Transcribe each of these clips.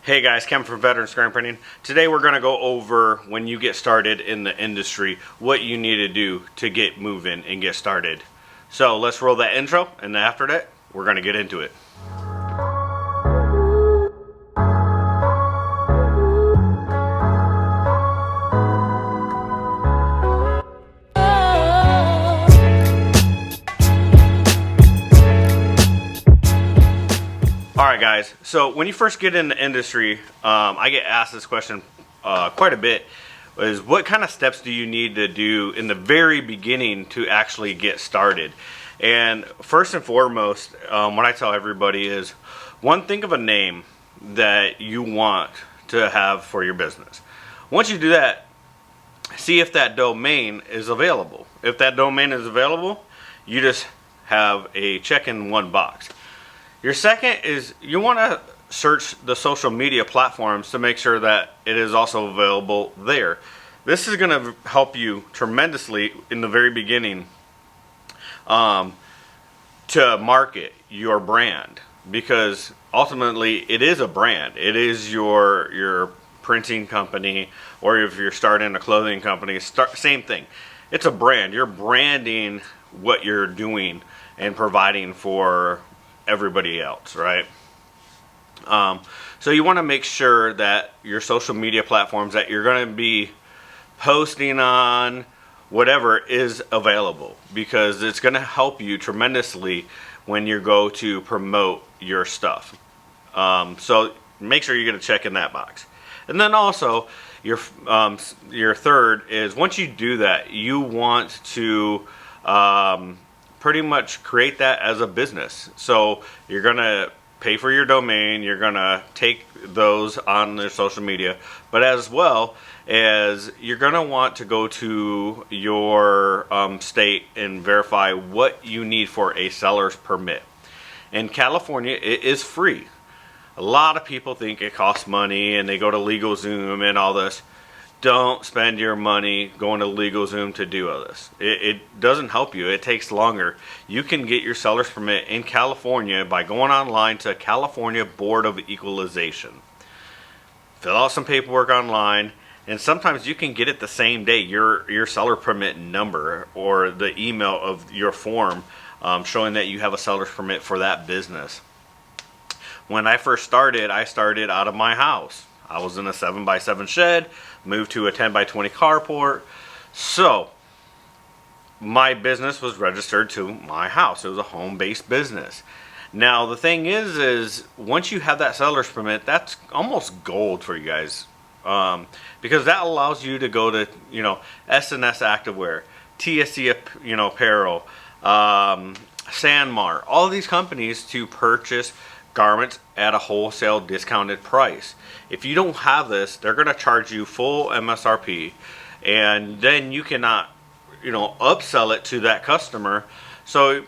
Hey guys, Kevin from Veteran Screen Printing. Today we're going to go over when you get started in the industry, what you need to do to get moving and get started. So let's roll that intro, and after that, we're going to get into it. Alright guys, so when you first get in the industry, I get asked this question quite a bit, is what kind of steps do you need to do in the very beginning to actually get started? And first and foremost, what I tell everybody is, one, think of a name that you want to have for your business. Once you do that, see if that domain is available. If that domain is available, you just have a check in one box. Your second is you want to search the social media platforms to make sure that it is also available there. This is going to help you tremendously in the very beginning to market your brand, because ultimately it is a brand. It is your printing company, or if you're starting a clothing company, same thing. It's a brand. You're branding what you're doing and providing for everybody else, right? So you want to make sure that your social media platforms that you're going to be posting on, whatever, is available, because it's going to help you tremendously when you go to promote your stuff. So make sure you're going to check in that box. And then also your third is, once you do that, you want to pretty much create that as a business. So you're gonna pay for your domain, you're gonna take those on their social media, but as well as you're gonna want to go to your state and verify what you need for a seller's permit. In California, it is free. A lot of people think it costs money and they go to LegalZoom and all this. Don't spend your money going to LegalZoom to do all this. It doesn't help you. It takes longer. You can get your seller's permit in California by going online to California Board of Equalization. Fill out some paperwork online, and sometimes you can get it the same day, your seller permit number or the email of your form showing that you have a seller's permit for that business. When I first started, I started out of my house. I was in a 7x7 shed, moved to a 10x20 carport. So my business was registered to my house. It was a home-based business. Now the thing is once you have that seller's permit, that's almost gold for you guys, because that allows you to go to S&S Activewear, TSC Apparel, Sanmar, all these companies to purchase garments at a wholesale discounted price. If you don't have this, they're going to charge you full MSRP, and then you cannot upsell it to that customer. So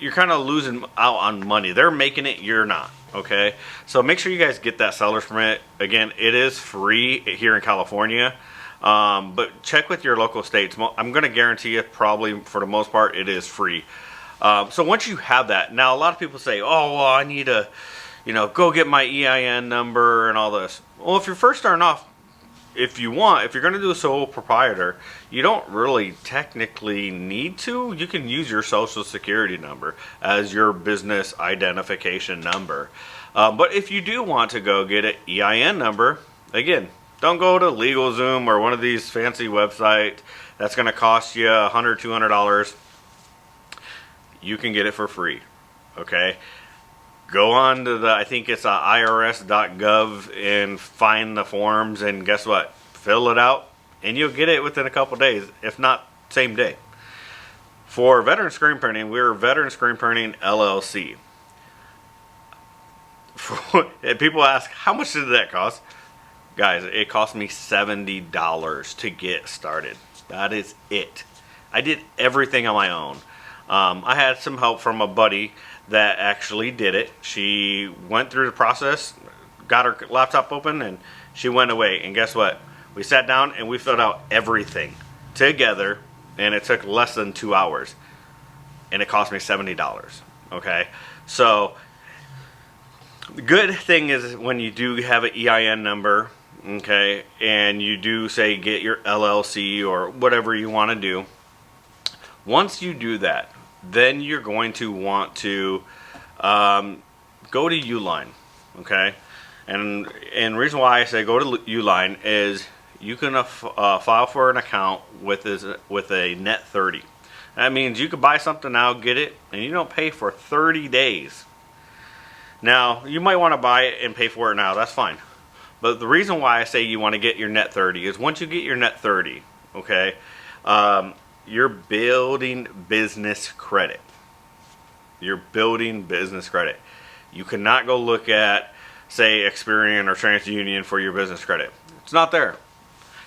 you're kind of losing out on money. They're making it, you're not. Okay, so make sure you guys get that seller's permit. Again, it is free here in California, but check with your local states. I'm going to guarantee you, probably for the most part, it is free. So once you have that, now a lot of people say, oh, well, I need to, go get my EIN number and all this. Well, if you're first starting off, if you're going to do a sole proprietor, you don't really technically need to. You can use your social security number as your business identification number. But if you do want to go get an EIN number, again, don't go to LegalZoom or one of these fancy websites that's going to cost you $100, $200. You can get it for free. Okay, go on to I think it's irs.gov and find the forms, and guess what, fill it out and you'll get it within a couple days, if not same day. For Veteran Screen Printing, we're Veteran Screen Printing LLC. People ask, how much did that cost? Guys, it cost me $70 to get started. That is it. I did everything on my own. I had some help from a buddy that actually did it. She went through the process, got her laptop open, and she went away. And guess what? We sat down and we filled out everything together, and it took less than 2 hours. And it cost me $70. Okay? So The good thing is when you do have an EIN number, okay, and you do say get your LLC or whatever you want to do, once you do that, then you're going to want to go to Uline, okay? And the reason why I say go to Uline is you can file for an account with a net 30. That means you could buy something now, get it, and you don't pay for 30 days. Now, you might want to buy it and pay for it now, that's fine. But the reason why I say you want to get your net 30 is once you get your net 30, okay, you're building business credit. You're building business credit. You cannot go look at, say, Experian or TransUnion for your business credit. It's not there.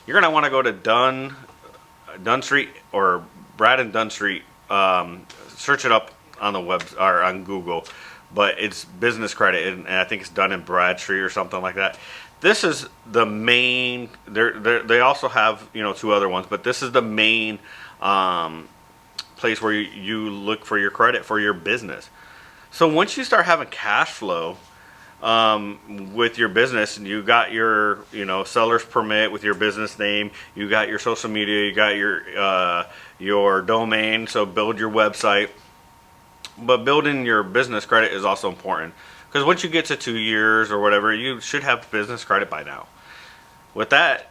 You're going to want to go to Dunn Street or Brad and Dunn Street. Search it up on the web or on Google. But it's business credit, and I think it's Dun and Bradstreet or something like that. This is the main. They also have, you know, 2 other ones, but this is the main place where you look for your credit for your business. So once you start having cash flow with your business, and you got your, you know, seller's permit with your business name, you got your social media, you got your domain, so build your website. But building your business credit is also important, because once you get to 2 years or whatever, you should have business credit by now. With that,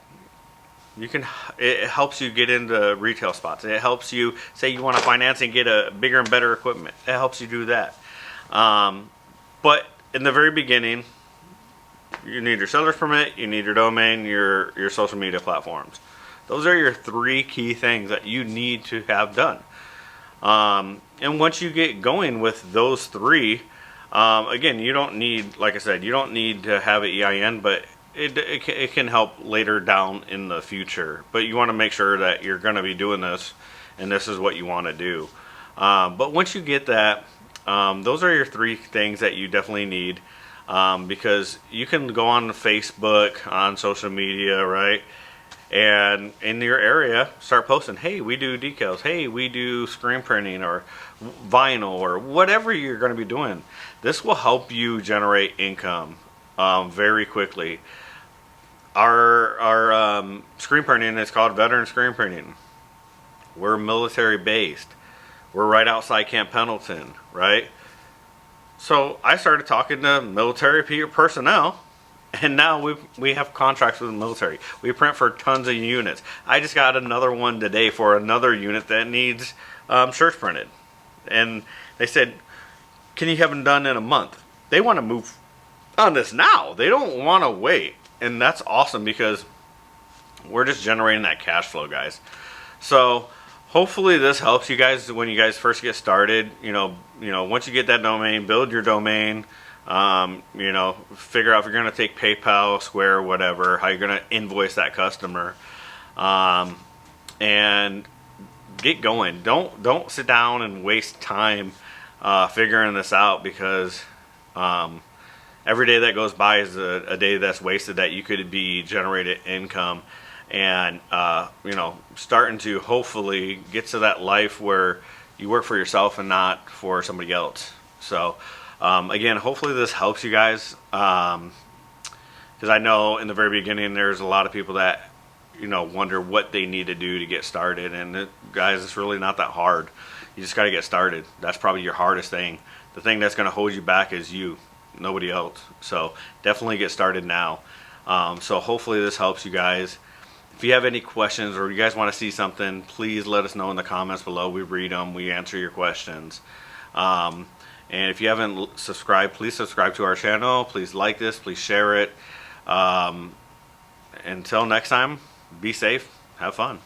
it helps you get into retail spots. It helps you, say you want to finance and get a bigger and better equipment. It helps you do that. But in the very beginning, you need your seller's permit, you need your domain, your social media platforms. Those are your 3 key things that you need to have done. And once you get going with those 3, again, you don't need, like I said, you don't need to have an EIN, but it can help later down in the future. But you want to make sure that you're going to be doing this, and this is what you want to do. But once you get that, those are your 3 things that you definitely need, because you can go on Facebook, on social media, right? And in your area, start posting, hey, we do decals, hey, we do screen printing or vinyl or whatever you're going to be doing. This will help you generate income very quickly. Our screen printing is called Veteran Screen Printing. We're military based. We're right outside Camp Pendleton, right? So I started talking to military personnel. And now we have contracts with the military. We print for tons of units. I just got another one today for another unit that needs shirts printed. And they said, can you have them done in a month? They want to move on this now. They don't want to wait. And that's awesome, because we're just generating that cash flow, guys. So hopefully this helps you guys when you guys first get started. You know, once you get that domain, build your domain. You know, figure out if you're going to take PayPal, Square, whatever, how you're going to invoice that customer, and get going. Don't sit down and waste time figuring this out, because every day that goes by is a day that's wasted that you could be generated income, and you know, starting to hopefully get to that life where you work for yourself and not for somebody else. So again, hopefully this helps you guys, because I know in the very beginning there's a lot of people that, you know, wonder what they need to do to get started, and guys, it's really not that hard. You just got to get started. That's probably your hardest thing. The thing that's going to hold you back is you, nobody else. So definitely get started now. So hopefully this helps you guys. If you have any questions or you guys want to see something, please let us know in the comments below. We read them, we answer your questions. And if you haven't subscribed, please subscribe to our channel. Please like this, please share it. Until next time, be safe, have fun.